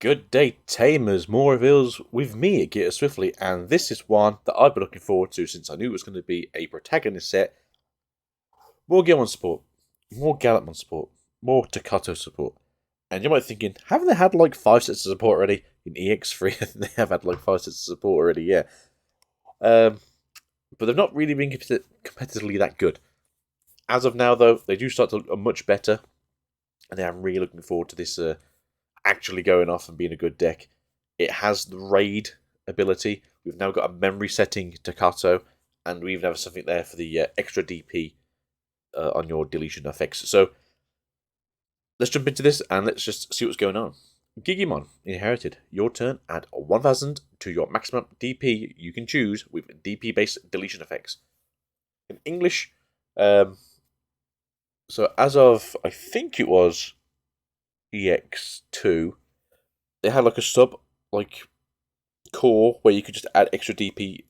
Good day, Tamers. More reveals with me, Gear Swiftly, and this is one that I've been looking forward to since I knew it was going to be a protagonist set. More Gallantmon support, more Gallantmon support, more Takato support. And you might be thinking, haven't they had like 5 sets of support already? In EX3, they have had like 5 sets of support already, yeah. But they've not really been competitively that good. As of now, though, they do start to look much better, and I'm really looking forward to this actually going off and being a good deck. It has the raid ability. We've now got a memory setting Takato, and we even have something there for the extra DP on your deletion effects. So let's jump into this and let's just see what's going on. Gigimon inherited. Your turn. Add 1000 to your maximum DP you can choose with DP based deletion effects. In English, so as of I think it was EX2, they had like a sub core where you could just add extra DP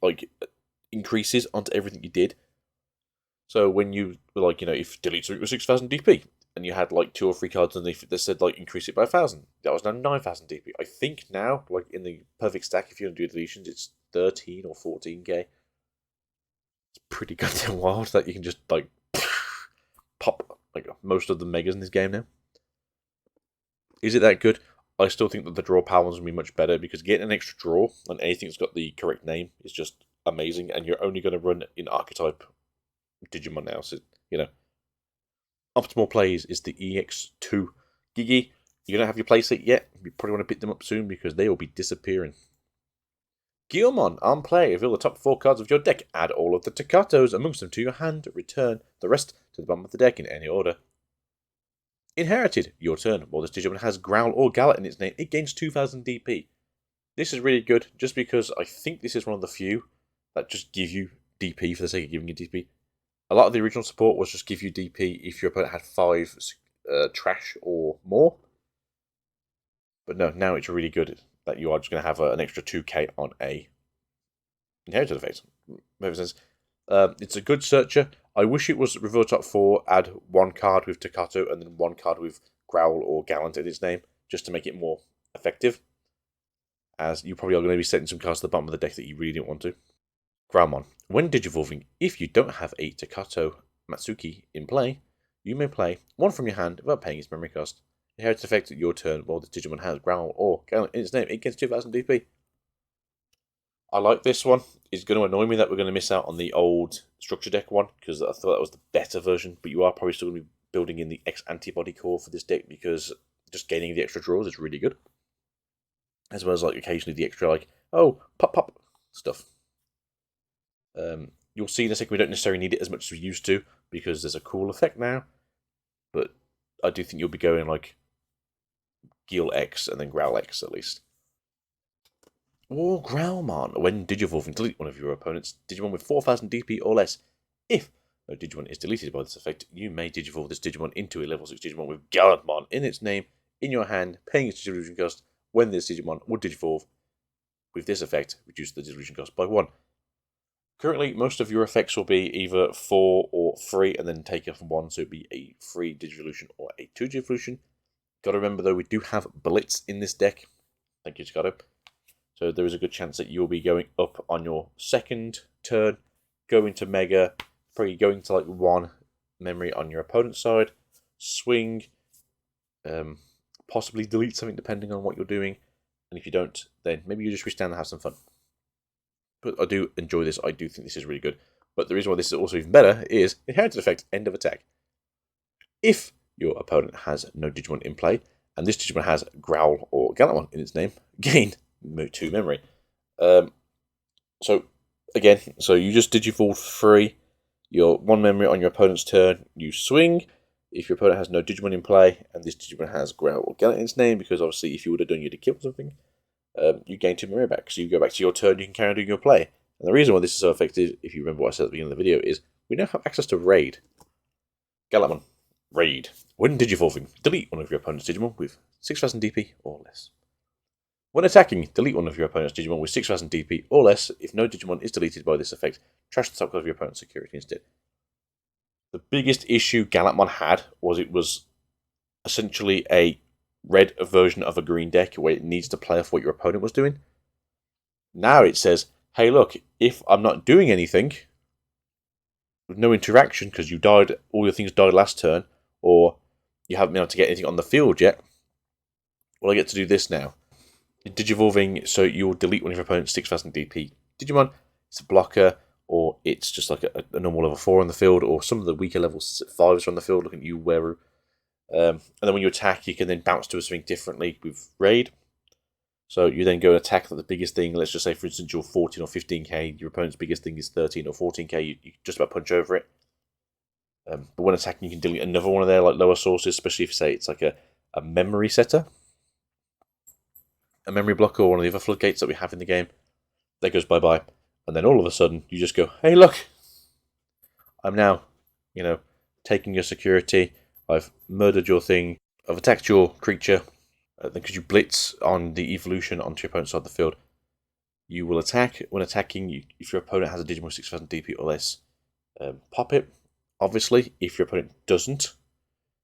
increases onto everything you did. So when you were if delete something was 6000 DP and you had like 2 or 3 cards underneath it that said increase it by 1000, that was now 9000 DP. I think now in the perfect stack, if you don't do deletions, it's 13 or 14k. It's pretty goddamn wild that you can just pop most of the megas in this game now. Is it that good? I still think that the draw power one's going to be much better because getting an extra draw on anything that's got the correct name is just amazing, and you're only going to run in archetype Digimon now, so, optimal plays is the EX2 Gigi. You don't have your playset yet, you probably want to pick them up soon because they will be disappearing. Gallantmon, on play, reveal the top 4 cards of your deck, add all of the Takatos amongst them to your hand, return the rest to the bottom of the deck in any order. Inherited, your turn. While this Digimon has Growl or Gallant in its name, it gains 2000 DP. This is really good, just because I think this is one of the few that just give you DP for the sake of giving you DP. A lot of the original support was just give you DP if your opponent had 5 trash or more. But no, now it's really good that you are just going to have an extra 2k on a inherited effect. It's a good searcher. I wish it was reveal top 4, add 1 card with Takato and then 1 card with Growl or Gallant in its name, just to make it more effective. As you probably are going to be setting some cards to the bottom of the deck that you really didn't want to. Growlmon. When digivolving, if you don't have a Takato Matsuki in play, you may play 1 from your hand without paying its memory cost. Inherit effect at your turn while this Digimon has Growl or Gallant in its name, it gets 2000 DP. I like this one. It's going to annoy me that we're going to miss out on the old structure deck one, because I thought that was the better version, but you are probably still going to be building in the X antibody core for this deck, because just gaining the extra draws is really good. As well as occasionally the extra pop stuff. You'll see in a second we don't necessarily need it as much as we used to, because there's a cool effect now, but I do think you'll be going Gil X and then Growl X at least. Or Growlmon. When digivolving, delete one of your opponent's Digimon with 4000 DP or less. If no Digimon is deleted by this effect, you may digivolve this Digimon into a level 6 Digimon with Gallantmon in its name, in your hand, paying its digivolution cost. When this Digimon would digivolve with this effect, reduce the digivolution cost by 1. Currently, most of your effects will be either 4 or 3, and then take off 1, so it'd be a 3 digivolution or a 2 digivolution. Got to remember, though, we do have Blitz in this deck. Thank you, Scotto. So there is a good chance that you'll be going up on your second turn, going to Mega, probably going to 1 memory on your opponent's side, swing, possibly delete something depending on what you're doing, and if you don't, then maybe you just reach down and have some fun. But I do enjoy this. I do think this is really good. But the reason why this is also even better is inherited effect, end of attack. If your opponent has no Digimon in play, and this Digimon has Growl or Gallantmon in its name, gain 2 memory. So you just digivolve 3, your 1 memory on your opponent's turn, you swing. If your opponent has no Digimon in play, and this Digimon has Growl or Gallant in its name, because obviously if you would have done, you'd have killed something, you gain 2 memory back. So you go back to your turn, you can carry on doing your play. And the reason why this is so effective, if you remember what I said at the beginning of the video, is we now have access to Raid. Gallantmon. Raid. When digivolving, delete one of your opponent's Digimon with 6000 DP or less. When attacking, delete one of your opponent's Digimon with 6000 DP or less. If no Digimon is deleted by this effect, trash the top card of your opponent's security instead. The biggest issue Gallantmon had was it was essentially a red version of a green deck where it needs to play off what your opponent was doing. Now it says, hey, look, if I'm not doing anything, with no interaction because you died, all your things died last turn, or you haven't been able to get anything on the field yet, well, I get to do this now. Digivolving, so you'll delete one of your opponent's 6,000 DP Digimon. It's a blocker, or it's just like a normal level 4 on the field, or some of the weaker level 5s are on the field, looking at you, Weru. And then when you attack, you can then bounce to something differently with Raid. So you then go and attack the biggest thing. Let's just say, for instance, you're 14 or 15k. Your opponent's biggest thing is 13 or 14k. You just about punch over it. But when attacking, you can delete another one of their like lower sources, especially if, say, it's like a memory setter, a memory blocker, or one of the other floodgates that we have in the game. That goes bye-bye. And then all of a sudden, you just go, hey, look! I'm now, taking your security. I've murdered your thing. I've attacked your creature. Because you blitz on the evolution onto your opponent's side of the field, you will attack. When attacking, if your opponent has a Digimon 6,000 DP or less, pop it. Obviously, if your opponent doesn't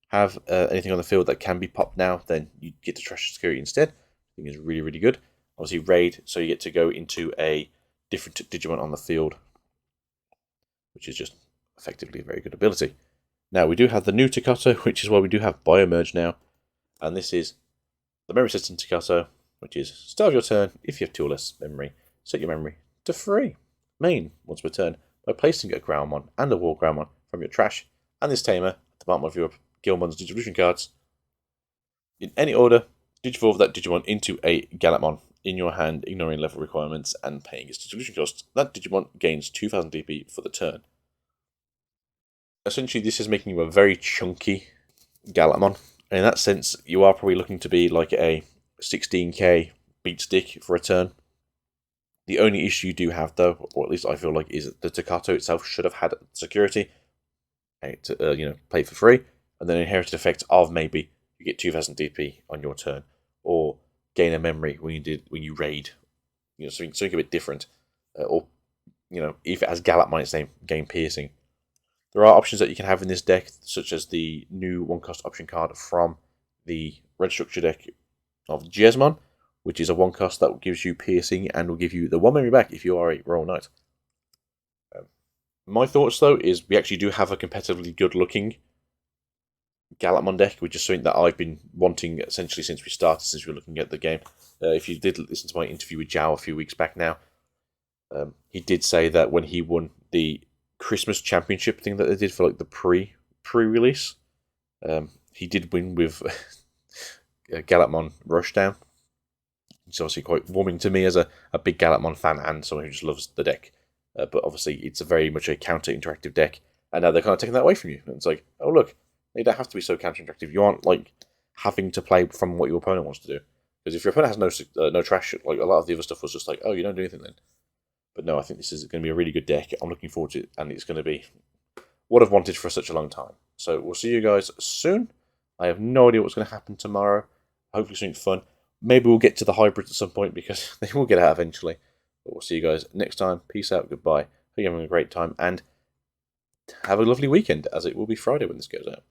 have anything on the field that can be popped now, then you get to trash security instead. I think it's really, really good. Obviously, raid, so you get to go into a different Digimon on the field, which is just effectively a very good ability. Now, we do have the new Takato, which is why we do have Biomerge now, and this is the memory system Takato, which is start of your turn. If you have 2 or less memory, set your memory to 3. Main once per turn by placing a Gallantmon and a War Gallantmon from your trash and this tamer at the bottom of your Gallantmon's Digivolution cards. In any order, Digivolve that Digimon into a Gallantmon in your hand, ignoring level requirements and paying its Digivolution cost. That Digimon gains 2,000 DP for the turn. Essentially, this is making you a very chunky Gallantmon. And in that sense, you are probably looking to be like a 16k beat stick for a turn. The only issue you do have, though, or at least I feel like, is that the Takato itself should have had security to play for free, and then inherited effect of maybe you get 2,000 DP on your turn, or gain a memory when you raid, something a bit different, or if it has Gallantmon, its name, gain piercing. There are options that you can have in this deck, such as the new 1-cost option card from the red structure deck of Jesmon, which is a 1-cost that gives you piercing and will give you the 1 memory back if you are a Royal Knight. My thoughts, though, is we actually do have a competitively good-looking Gallantmon deck, which is something that I've been wanting essentially since we were looking at the game. If you did listen to my interview with Zhao a few weeks back now, he did say that when he won the Christmas Championship thing that they did for like the pre-release, he did win with Gallantmon Rushdown. It's obviously quite warming to me as a big Gallantmon fan and someone who just loves the deck. But obviously, it's very much a counter-interactive deck, and now they're kind of taking that away from you. And it's like, oh look, they don't have to be so counter-interactive. You aren't like having to play from what your opponent wants to do. Because if your opponent has no trash, like a lot of the other stuff was just like, oh, you don't do anything then. But no, I think this is going to be a really good deck. I'm looking forward to it, and it's going to be what I've wanted for such a long time. So we'll see you guys soon. I have no idea what's going to happen tomorrow. Hopefully something fun. Maybe we'll get to the hybrids at some point because they will get out eventually. But we'll see you guys next time. Peace out. Goodbye. Hope you're having a great time, and have a lovely weekend, as it will be Friday when this goes out.